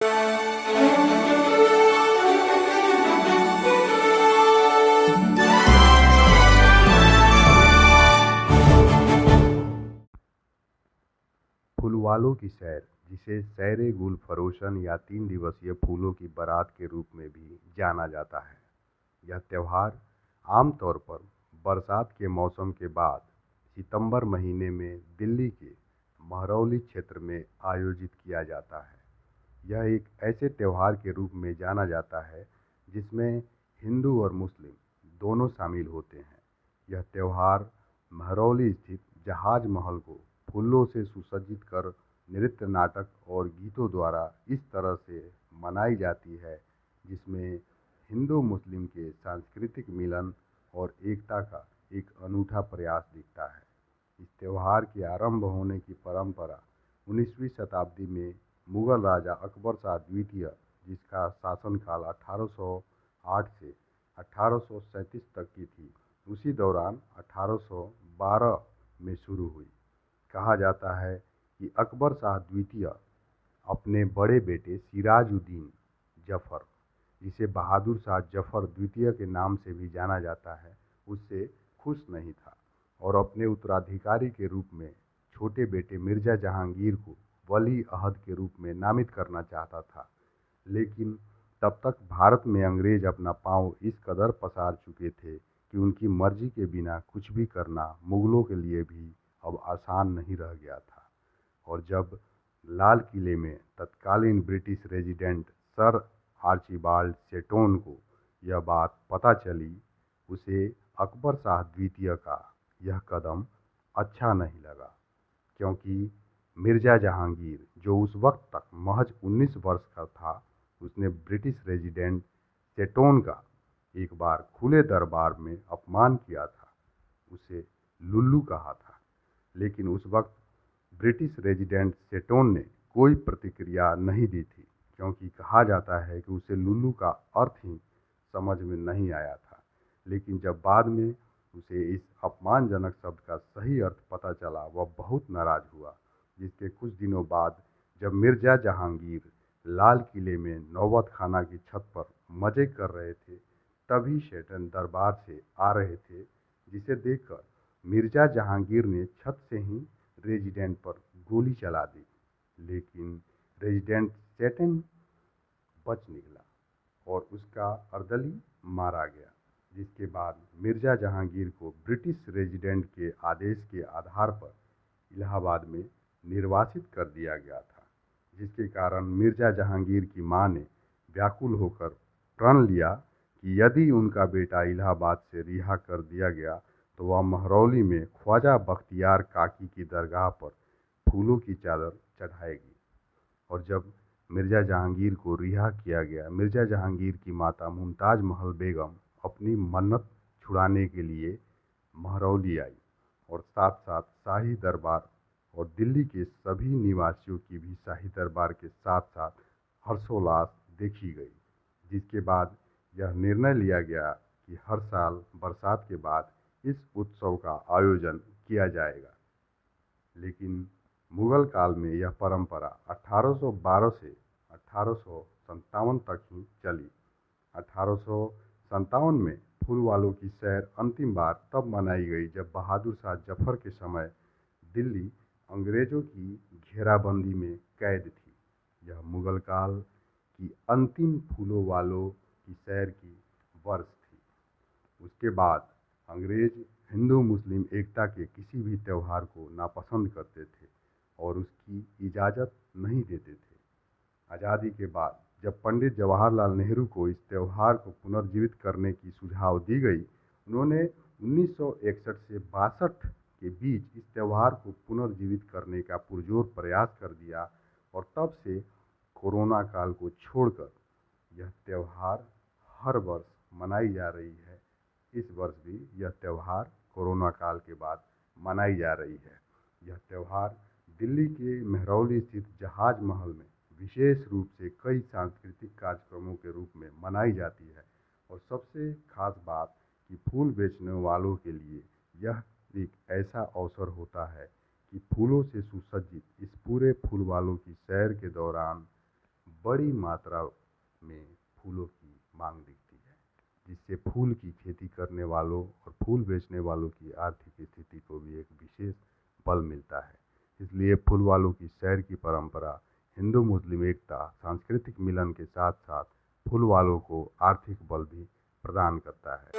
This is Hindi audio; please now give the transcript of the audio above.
फूलवालों की सैर, जिसे सैर गुल फरोशन या 3 दिवसीय फूलों की बारात के रूप में भी जाना जाता है। यह त्यौहार आमतौर पर बरसात के मौसम के बाद सितंबर महीने में दिल्ली के महरौली क्षेत्र में आयोजित किया जाता है। यह एक ऐसे त्यौहार के रूप में जाना जाता है जिसमें हिंदू और मुस्लिम दोनों शामिल होते हैं। यह त्यौहार महरौली स्थित जहाज महल को फूलों से सुसज्जित कर नृत्य, नाटक और गीतों द्वारा इस तरह से मनाई जाती है जिसमें हिंदू मुस्लिम के सांस्कृतिक मिलन और एकता का एक अनूठा प्रयास दिखता है। इस त्यौहार के आरंभ होने की परंपरा 19वीं शताब्दी में मुगल राजा अकबर शाह द्वितीय, जिसका शासनकाल 1808 से 1837 तक की थी, उसी दौरान 1812 में शुरू हुई। कहा जाता है कि अकबर शाह द्वितीय अपने बड़े बेटे सिराजुद्दीन जफर, जिसे बहादुर शाह जफर द्वितीय के नाम से भी जाना जाता है, उससे खुश नहीं था और अपने उत्तराधिकारी के रूप में छोटे बेटे मिर्जा जहांगीर को वली अहद के रूप में नामित करना चाहता था। लेकिन तब तक भारत में अंग्रेज अपना पांव इस कदर पसार चुके थे कि उनकी मर्जी के बिना कुछ भी करना मुगलों के लिए भी अब आसान नहीं रह गया था। और जब लाल किले में तत्कालीन ब्रिटिश रेजिडेंट सर आर्चिबाल्ड सेटोन को यह बात पता चली, उसे अकबर शाह द्वितीय का यह कदम अच्छा नहीं लगा, क्योंकि मिर्जा जहांगीर, जो उस वक्त तक महज 19 वर्ष का था, उसने ब्रिटिश रेजिडेंट सेटोन का एक बार खुले दरबार में अपमान किया था, उसे लुल्लू कहा था। लेकिन उस वक्त ब्रिटिश रेजिडेंट सेटोन ने कोई प्रतिक्रिया नहीं दी थी, क्योंकि कहा जाता है कि उसे लुल्लू का अर्थ ही समझ में नहीं आया था। लेकिन जब बाद में उसे इस अपमानजनक शब्द का सही अर्थ पता चला, वह बहुत नाराज हुआ। जिसके कुछ दिनों बाद जब मिर्जा जहांगीर लाल किले में नौबत खाना की छत पर मजे कर रहे थे, तभी सेटन दरबार से आ रहे थे, जिसे देखकर मिर्जा जहांगीर ने छत से ही रेजिडेंट पर गोली चला दी। लेकिन रेजिडेंट सेटन बच निकला और उसका अर्दली मारा गया, जिसके बाद मिर्जा जहांगीर को ब्रिटिश रेजिडेंट के आदेश के आधार पर इलाहाबाद में निर्वासित कर दिया गया था। जिसके कारण मिर्जा जहांगीर की मां ने व्याकुल होकर प्रण लिया कि यदि उनका बेटा इलाहाबाद से रिहा कर दिया गया तो वह महरौली में ख्वाजा बख्तियार काकी की दरगाह पर फूलों की चादर चढ़ाएगी। और जब मिर्जा जहांगीर को रिहा किया गया, मिर्जा जहांगीर की माता मुमताज महल बेगम अपनी मन्नत छुड़ाने के लिए महरौली आई और साथ साथ शाही दरबार और दिल्ली के सभी निवासियों की भी शाही दरबार के साथ साथ हर्षोल्लास देखी गई। जिसके बाद यह निर्णय लिया गया कि हर साल बरसात के बाद इस उत्सव का आयोजन किया जाएगा। लेकिन मुगल काल में यह परंपरा 1812 से 1857 तक ही चली। 1857 में फूलवालों की सैर अंतिम बार तब मनाई गई जब बहादुर शाह जफर के समय दिल्ली अंग्रेजों की घेराबंदी में कैद थी। यह मुगल काल की अंतिम फूलों वालों की सैर की वर्ष थी। उसके बाद अंग्रेज हिंदू मुस्लिम एकता के किसी भी त्यौहार को नापसंद करते थे और उसकी इजाज़त नहीं देते थे। आज़ादी के बाद जब पंडित जवाहरलाल नेहरू को इस त्यौहार को पुनर्जीवित करने की सुझाव दी गई, उन्होंने 1961 से 62 के बीच इस त्यौहार को पुनर्जीवित करने का पुरजोर प्रयास कर दिया और तब से कोरोना काल को छोड़कर यह त्यौहार हर वर्ष मनाई जा रही है। इस वर्ष भी यह त्यौहार कोरोना काल के बाद मनाई जा रही है। यह त्यौहार दिल्ली के महरौली स्थित जहाज महल में विशेष रूप से कई सांस्कृतिक कार्यक्रमों के रूप में मनाई जाती है। और सबसे खास बात कि फूल बेचने वालों के लिए यह एक ऐसा अवसर होता है कि फूलों से सुसज्जित इस पूरे फूल वालों की सैर के दौरान बड़ी मात्रा में फूलों की मांग दिखती है, जिससे फूल की खेती करने वालों और फूल बेचने वालों की आर्थिक स्थिति को भी एक विशेष बल मिलता है। इसलिए फूल वालों की सैर की परंपरा हिंदू मुस्लिम एकता, सांस्कृतिक मिलन के साथ साथ फूल वालों को आर्थिक बल भी प्रदान करता है।